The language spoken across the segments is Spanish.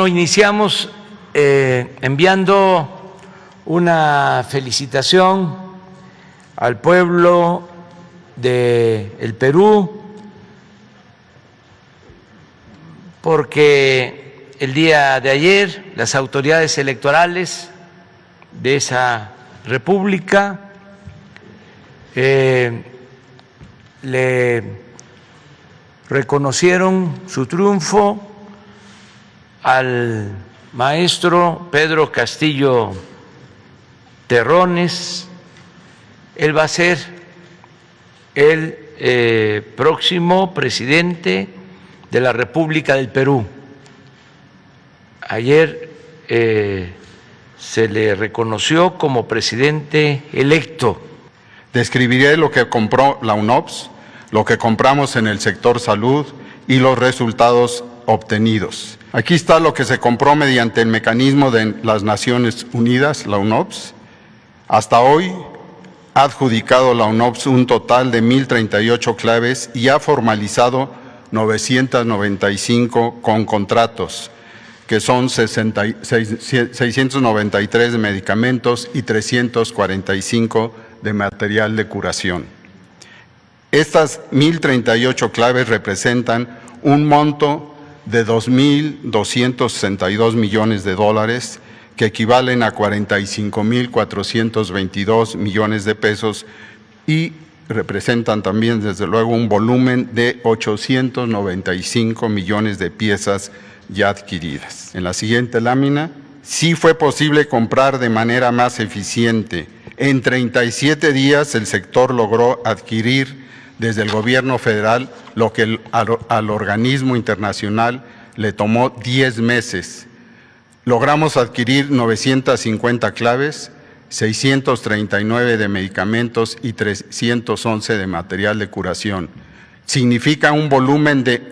Bueno, iniciamos enviando una felicitación al pueblo del Perú, porque el día de ayer las autoridades electorales de esa república le reconocieron su triunfo al maestro Pedro Castillo Terrones. Él va a ser el próximo presidente de la República del Perú. Ayer se le reconoció como presidente electo. Describiré lo que compró la UNOPS, lo que compramos en el sector salud y los resultados obtenidos. Aquí está lo que se compró mediante el mecanismo de las Naciones Unidas, la UNOPS. Hasta hoy ha adjudicado la UNOPS un total de 1.038 claves y ha formalizado 995 con contratos, que son 693 de medicamentos y 345 de material de curación. Estas 1.038 claves representan un monto de 2.262 millones de dólares, que equivalen a 45.422 millones de pesos y representan también, desde luego, un volumen de 895 millones de piezas ya adquiridas. En la siguiente lámina, sí fue posible comprar de manera más eficiente. En 37 días el sector logró adquirir desde el gobierno federal lo que al organismo internacional le tomó 10 meses. Logramos adquirir 950 claves, 639 de medicamentos y 311 de material de curación. Significa un volumen de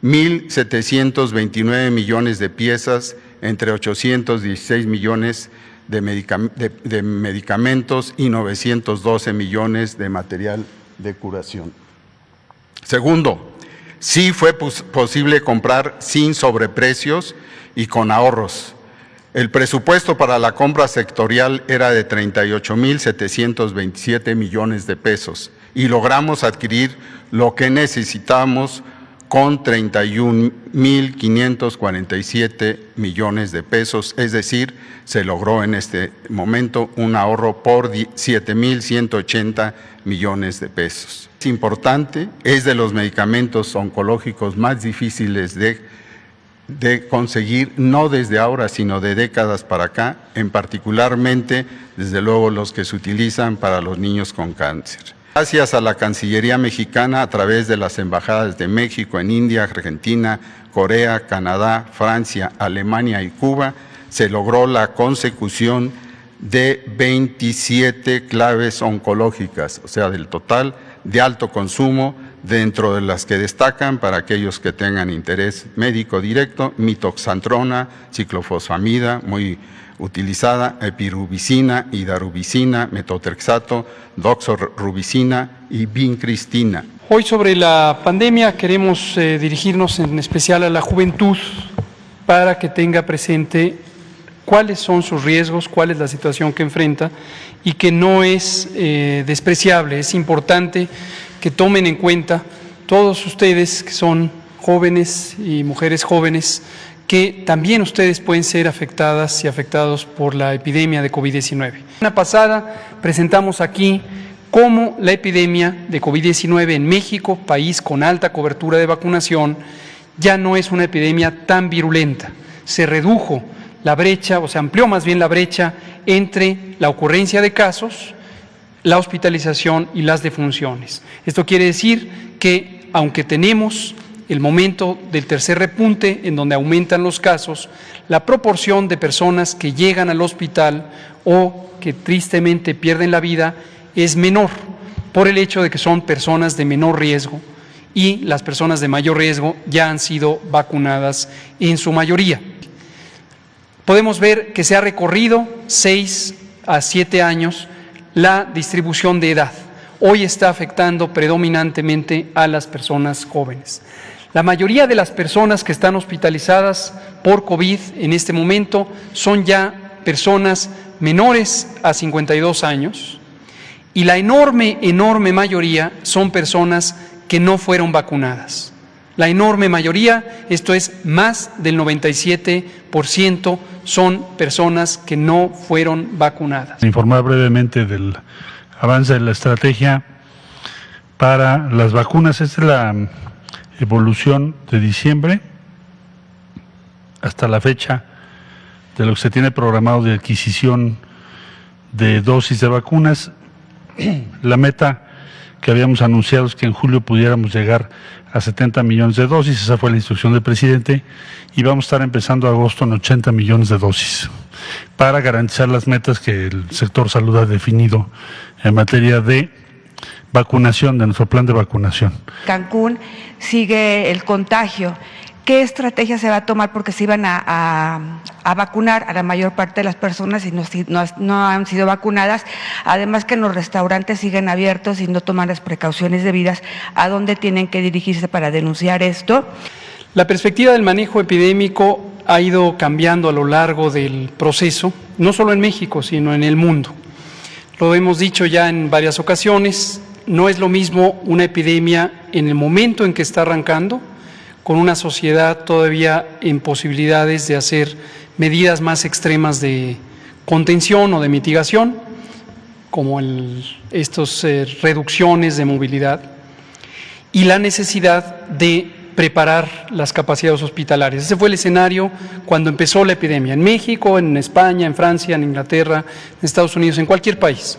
1.729 millones de piezas, entre 816 millones de medicamentos y 912 millones de material de curación. Segundo, sí fue posible comprar sin sobreprecios y con ahorros. El presupuesto para la compra sectorial era de 38.727 millones de pesos y logramos adquirir lo que necesitamos con 31.547 millones de pesos, es decir, se logró en este momento un ahorro por 7.180 millones de pesos. Es importante, es de los medicamentos oncológicos más difíciles de conseguir, no desde ahora, sino de décadas para acá, en particularmente, desde luego, los que se utilizan para los niños con cáncer. Gracias a la Cancillería mexicana, a través de las embajadas de México en India, Argentina, Corea, Canadá, Francia, Alemania y Cuba, se logró la consecución de 27 claves oncológicas, o sea, del total de alto consumo, dentro de las que destacan, para aquellos que tengan interés médico directo, mitoxantrona, ciclofosfamida, muy utilizada, epirubicina, hidarubicina, metotrexato, doxorubicina y vincristina. Hoy, sobre la pandemia, queremos dirigirnos en especial a la juventud para que tenga presente cuáles son sus riesgos, cuál es la situación que enfrenta y que no es despreciable. Es importante que tomen en cuenta todos ustedes que son jóvenes y mujeres jóvenes, que también ustedes pueden ser afectadas y afectados por la epidemia de COVID-19. La semana pasada presentamos aquí cómo la epidemia de COVID-19 en México, país con alta cobertura de vacunación, ya no es una epidemia tan virulenta. Se redujo la brecha, o se amplió más bien la brecha entre la ocurrencia de casos, la hospitalización y las defunciones. Esto quiere decir que, aunque tenemos el momento del tercer repunte, en donde aumentan los casos, la proporción de personas que llegan al hospital o que tristemente pierden la vida es menor, por el hecho de que son personas de menor riesgo y las personas de mayor riesgo ya han sido vacunadas en su mayoría. Podemos ver que se ha recorrido 6 a 7 años la distribución de edad. Hoy está afectando predominantemente a las personas jóvenes. La mayoría de las personas que están hospitalizadas por COVID en este momento son ya personas menores a 52 años y la enorme mayoría son personas que no fueron vacunadas. La enorme mayoría, esto es más del 97%, son personas que no fueron vacunadas. Informar brevemente del avance de la estrategia para las vacunas. Esta es la evolución de diciembre hasta la fecha de lo que se tiene programado de adquisición de dosis de vacunas. La meta que habíamos anunciado es que en julio pudiéramos llegar a 70 millones de dosis, esa fue la instrucción del presidente, y vamos a estar empezando agosto en 80 millones de dosis, para garantizar las metas que el sector salud ha definido en materia de vacunación, de nuestro plan de vacunación. Cancún sigue el contagio. ¿Qué estrategia se va a tomar? Porque se iban a vacunar a la mayor parte de las personas y no han sido vacunadas. Además que en los restaurantes siguen abiertos y no toman las precauciones debidas. ¿A dónde tienen que dirigirse para denunciar esto? La perspectiva del manejo epidémico ha ido cambiando a lo largo del proceso, no solo en México, sino en el mundo. Lo hemos dicho ya en varias ocasiones, no es lo mismo una epidemia en el momento en que está arrancando, con una sociedad todavía en posibilidades de hacer medidas más extremas de contención o de mitigación, como estas reducciones de movilidad, y la necesidad de preparar las capacidades hospitalarias. Ese fue el escenario cuando empezó la epidemia, en México, en España, en Francia, en Inglaterra, en Estados Unidos, en cualquier país.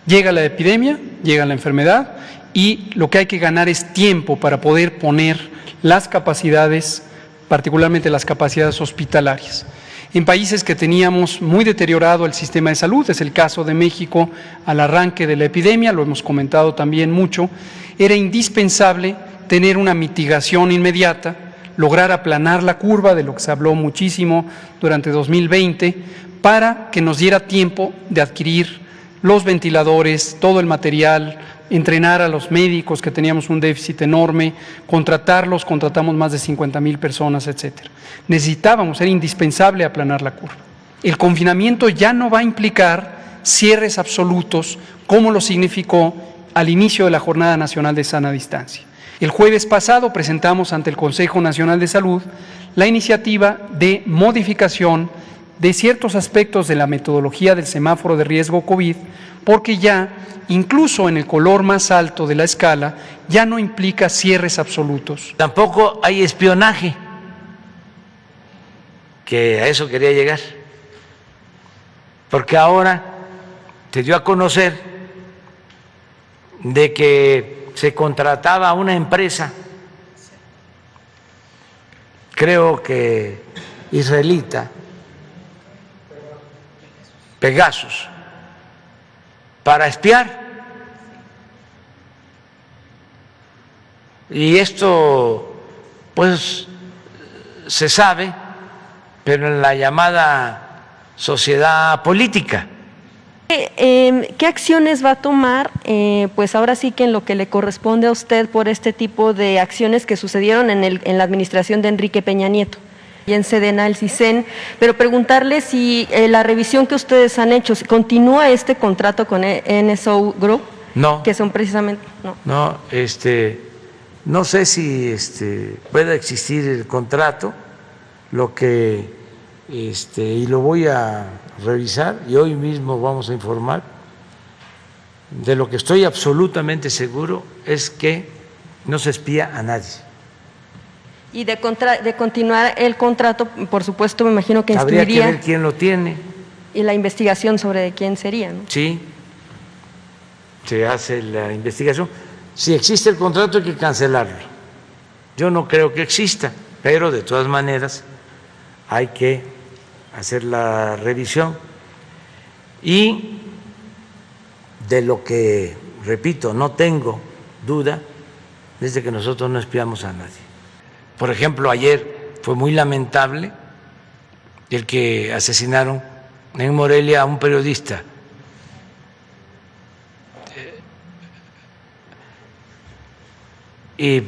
Llega la epidemia, llega la enfermedad, y lo que hay que ganar es tiempo para poder poner las capacidades, particularmente las capacidades hospitalarias. En países que teníamos muy deteriorado el sistema de salud, es el caso de México al arranque de la epidemia, lo hemos comentado también mucho, era indispensable tener una mitigación inmediata, lograr aplanar la curva, de lo que se habló muchísimo durante 2020, para que nos diera tiempo de adquirir los ventiladores, todo el material, entrenar a los médicos, que teníamos un déficit enorme, contratamos más de 50,000 personas, etcétera. Necesitábamos, era indispensable aplanar la curva. El confinamiento ya no va a implicar cierres absolutos, como lo significó al inicio de la Jornada Nacional de Sana Distancia. El jueves pasado presentamos ante el Consejo Nacional de Salud la iniciativa de modificación de ciertos aspectos de la metodología del semáforo de riesgo COVID, porque ya, incluso en el color más alto de la escala, ya no implica cierres absolutos. Tampoco hay espionaje, que a eso quería llegar, porque ahora se dio a conocer de que se contrataba a una empresa, creo que israelita, Pegasus, para espiar. Y esto, pues, se sabe, pero en la llamada sociedad política. ¿Qué acciones va a tomar, pues ahora sí que en lo que le corresponde a usted por este tipo de acciones que sucedieron en la administración de Enrique Peña Nieto? Y en Sedena, el CISEN, pero preguntarle si la revisión que ustedes han hecho, ¿continúa este contrato con NSO Group? No. Que son precisamente… No, no sé si pueda existir el contrato, lo que, y lo voy a revisar, y hoy mismo vamos a informar. De lo que estoy absolutamente seguro es que no se espía a nadie. Y de continuar el contrato, por supuesto, me imagino que habría instruiría… que ver quién lo tiene. Y la investigación sobre quién sería, ¿no? Sí, se hace la investigación. Si existe el contrato hay que cancelarlo. Yo no creo que exista, pero de todas maneras hay que hacer la revisión. Y de lo que, repito, no tengo duda, es de que nosotros no espiamos a nadie. Por ejemplo, ayer fue muy lamentable el que asesinaron en Morelia a un periodista. Y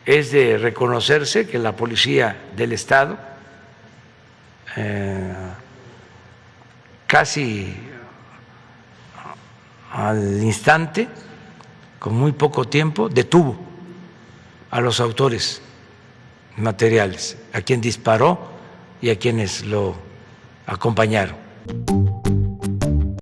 es de reconocerse que la Policía del Estado casi al instante, con muy poco tiempo, detuvo a los autores materiales, a quien disparó y a quienes lo acompañaron.